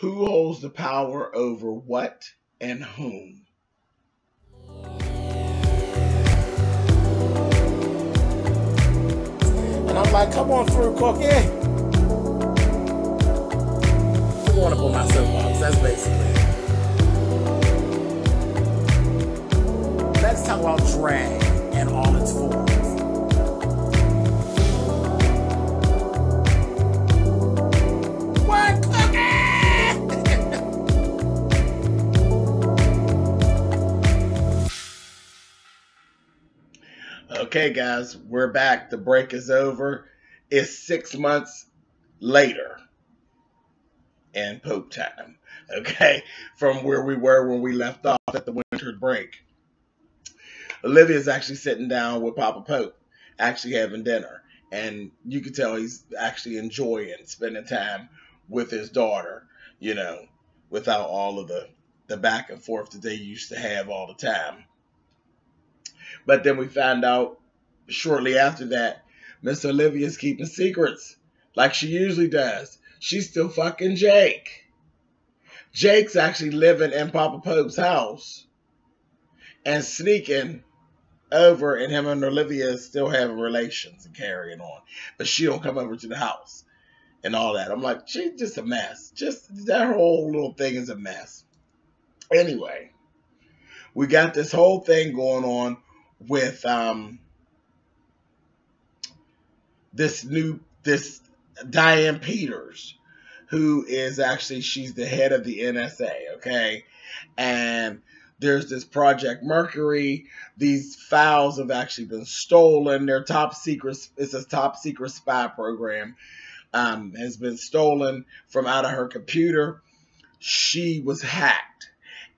Who holds the power over what and whom? And I'm like, come on through, Cookie. I want to put my soapbox. That's basically it. Let's talk about drag and all its forms. What, Okay, guys, we're back. The break is over. It's 6 months later in Pope time, okay, from where we were when we left off at the winter break. Olivia's actually sitting down with Papa Pope, actually having dinner, and you can tell he's actually enjoying spending time with his daughter, you know, without all of the back and forth that they used to have all the time. But then we found out shortly after that, Miss Olivia's keeping secrets like she usually does. She's still fucking Jake. Jake's actually living in Papa Pope's house and sneaking over, and him and Olivia still having relations and carrying on. But she don't come over to the house and all that. I'm like, she's just a mess. Just that whole little thing is a mess. Anyway, we got this whole thing going on with this Diane Peters, who is actually, she's the head of the NSA, okay? And there's this Project Mercury. These files have actually been stolen. They're top secret. It's a top secret spy program. Has been stolen from out of her computer. She was hacked,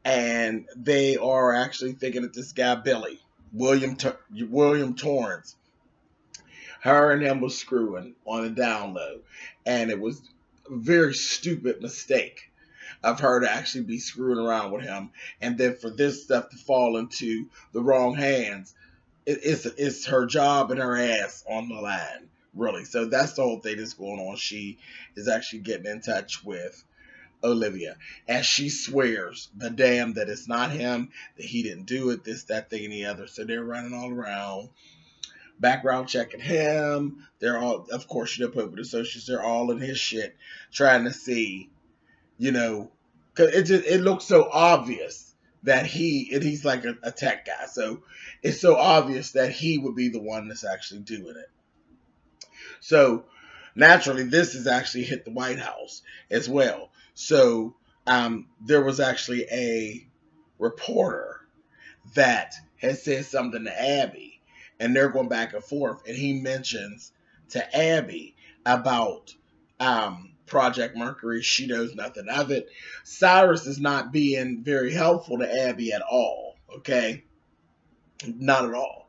and they are actually thinking that this guy Billy William Torrance, her and him was screwing on a down low, and it was a very stupid mistake of her to actually be screwing around with him, and then for this stuff to fall into the wrong hands. It's her job and her ass on the line, really. So that's the whole thing that's going on. She is actually getting in touch with Olivia, and she swears the damn that it's not him, that he didn't do it, this, that, thing, and the other. So they're running all around, background checking him. They're all, of course, you know, Pope with associates, they're all in his shit, trying to see, you know, because it looks so obvious that he's like a tech guy, so it's so obvious that he would be the one that's actually doing it. So naturally, this has actually hit the White House as well. So there was actually a reporter that had said something to Abby, and they're going back and forth, and he mentions to Abby about Project Mercury. She knows nothing of it. Cyrus is not being very helpful to Abby at all, okay? Not at all.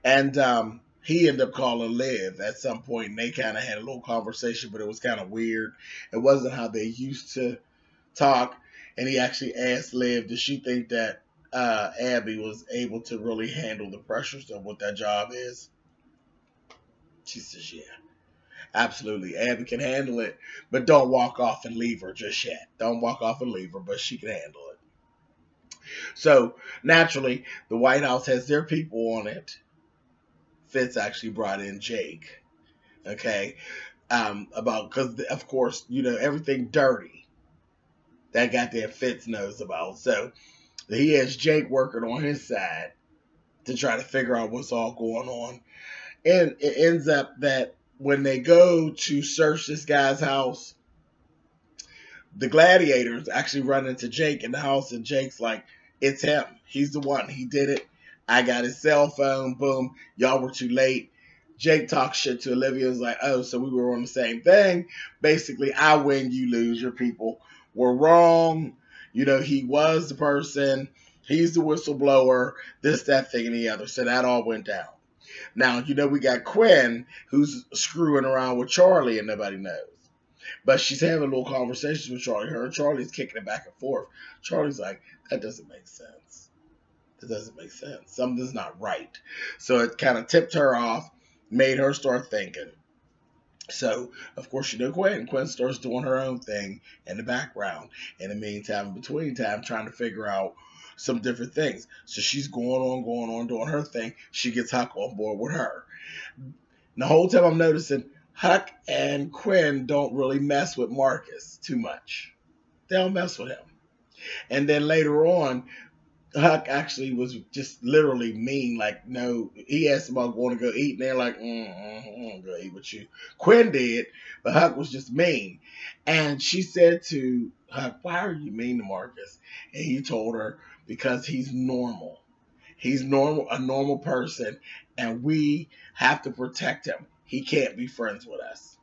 And he ended up calling Liv at some point, and they kind of had a little conversation, but it was kind of weird. It wasn't how they used to talk. And he actually asked Liv, did she think that Abby was able to really handle the pressures of what that job is? She says, yeah, absolutely. Abby can handle it, but don't walk off and leave her just yet. Don't walk off and leave her, but she can handle it. So naturally, the White House has their people on it. Fitz actually brought in Jake, okay, because of course, you know, everything dirty that goddamn Fitz knows about. So he has Jake working on his side to try to figure out what's all going on. And it ends up that when they go to search this guy's house, the gladiators actually run into Jake in the house, and Jake's like, it's him. He's the one. He did it. I got his cell phone. Boom. Y'all were too late. Jake talks shit to Olivia. Is like, oh, so we were on the same thing. Basically, I win, you lose. Your people were wrong. You know, he was the person. He's the whistleblower. This, that, thing, and the other. So that all went down. Now, you know, we got Quinn, who's screwing around with Charlie, and nobody knows. But she's having little conversations with Charlie. Her and Charlie's kicking it back and forth. Charlie's like, that doesn't make sense. That doesn't make sense. Something's not right. So it kind of tipped her off, made her start thinking. So, of course, you know Quinn. Quinn starts doing her own thing in the background. In the meantime, in between time, trying to figure out some different things. So she's going on, doing her thing. She gets Huck on board with her. And the whole time I'm noticing Huck and Quinn don't really mess with Marcus too much. They don't mess with him. And then later on, Huck actually was just literally mean. Like, no, he asked about going to go eat, and they're like, I don't go eat with you. Quinn did, but Huck was just mean. And she said to Huck, why are you mean to Marcus? And he told her, because he's normal. He's normal, a normal person, and we have to protect him. He can't be friends with us.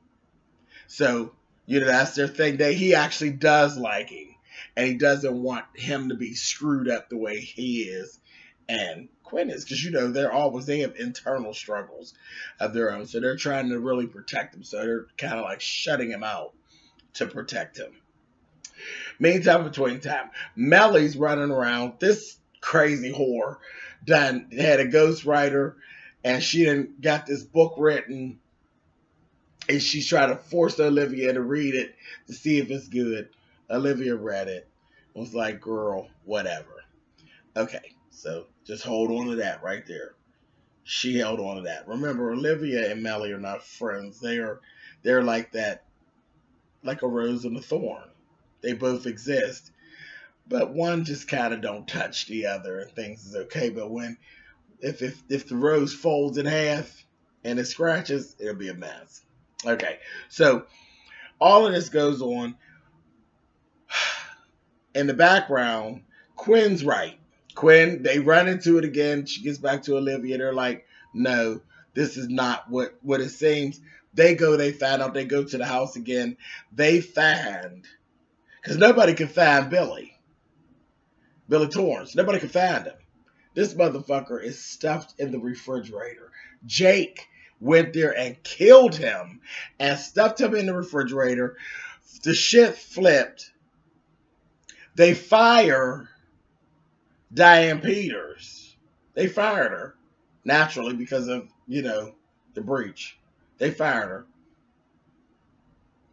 So, that's their thing. He actually does like him. And he doesn't want him to be screwed up the way he is and Quinn is. Because, they have internal struggles of their own. So they're trying to really protect him. So they're kind of like shutting him out to protect him. Meantime, between time, Mellie's running around. This crazy whore had a ghostwriter. And she done got this book written. And she's trying to force Olivia to read it to see if it's good. Olivia read it. Was like, girl, whatever. Okay, so just hold on to that right there. She held on to that. Remember, Olivia and Mellie are not friends. They're like that, like a rose and a thorn. They both exist, but one just kind of don't touch the other, and things is okay. But if the rose folds in half and it scratches, it'll be a mess. Okay, so all of this goes on. In the background, Quinn's right. Quinn, they run into it again. She gets back to Olivia. They're like, no, this is not what it seems. They find out, they go to the house again. They find, because nobody can find Billy Torrance. Nobody can find him. This motherfucker is stuffed in the refrigerator. Jake went there and killed him and stuffed him in the refrigerator. The shit flipped. They fire Diane Peters. They fired her, naturally, because of, the breach. They fired her.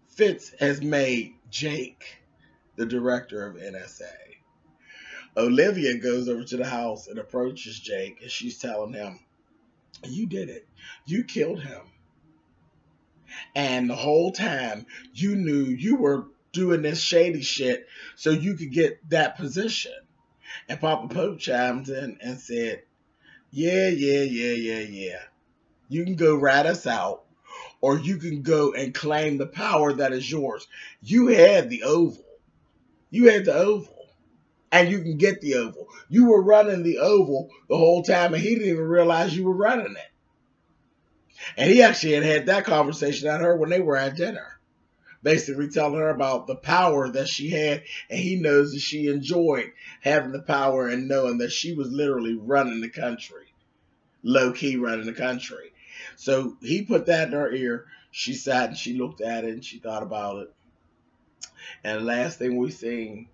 Fitz has made Jake the director of NSA. Olivia goes over to the house and approaches Jake, and she's telling him, you did it. You killed him. And the whole time, you knew you were doing this shady shit so you could get that position. And Papa Pope chimed in and said, yeah. You can go rat us out, or you can go and claim the power that is yours. You had the oval. And you can get the oval. You were running the oval the whole time, and he didn't even realize you were running it. And he actually had that conversation at her when they were at dinner. Basically telling her about the power that she had, and he knows that she enjoyed having the power and knowing that she was literally running the country. Low-key running the country. So he put that in her ear. She sat and she looked at it and she thought about it. And the last thing we seen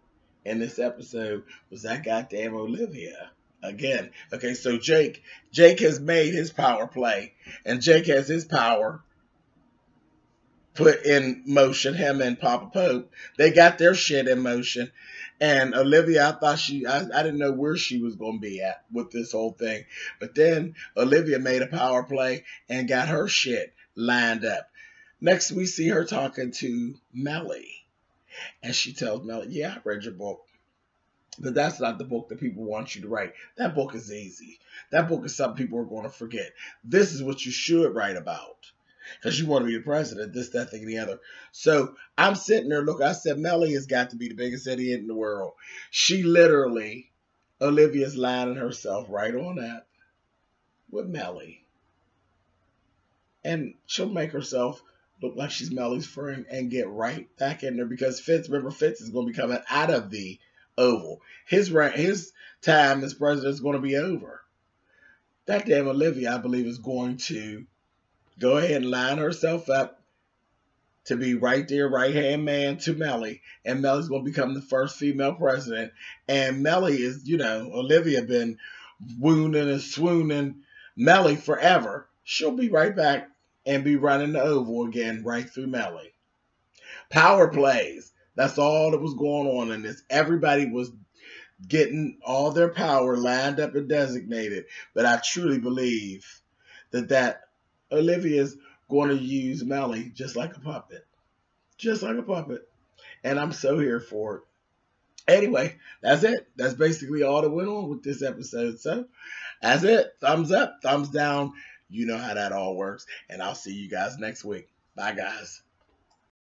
in this episode was that goddamn Olivia. Again. Okay, so Jake has made his power play. And Jake has his power put in motion, him and Papa Pope. They got their shit in motion. And Olivia, I thought I didn't know where she was going to be at with this whole thing. But then Olivia made a power play and got her shit lined up. Next, we see her talking to Mellie. And she tells Mellie, yeah, I read your book. But that's not the book that people want you to write. That book is easy. That book is something people are going to forget. This is what you should write about. Because you want to be the president, this, that, thing, and the other. So I'm sitting there looking. I said, Mellie has got to be the biggest idiot in the world. She literally, Olivia's lining herself right on that with Mellie. And she'll make herself look like she's Mellie's friend and get right back in there. Because Fitz is going to be coming out of the Oval. His time as president is going to be over. That damn Olivia, I believe, is going to go ahead and line herself up to be right there, right-hand man to Mellie. And Mellie's going to become the first female president. And Mellie is, Olivia been wounding and swooning Mellie forever. She'll be right back and be running the oval again right through Melly. Power plays. That's all that was going on in this. Everybody was getting all their power lined up and designated. But I truly believe that Olivia's going to use Melly just like a puppet. Just like a puppet. And I'm so here for it. Anyway, that's it. That's basically all that went on with this episode. So, that's it. Thumbs up, thumbs down. You know how that all works. And I'll see you guys next week. Bye, guys.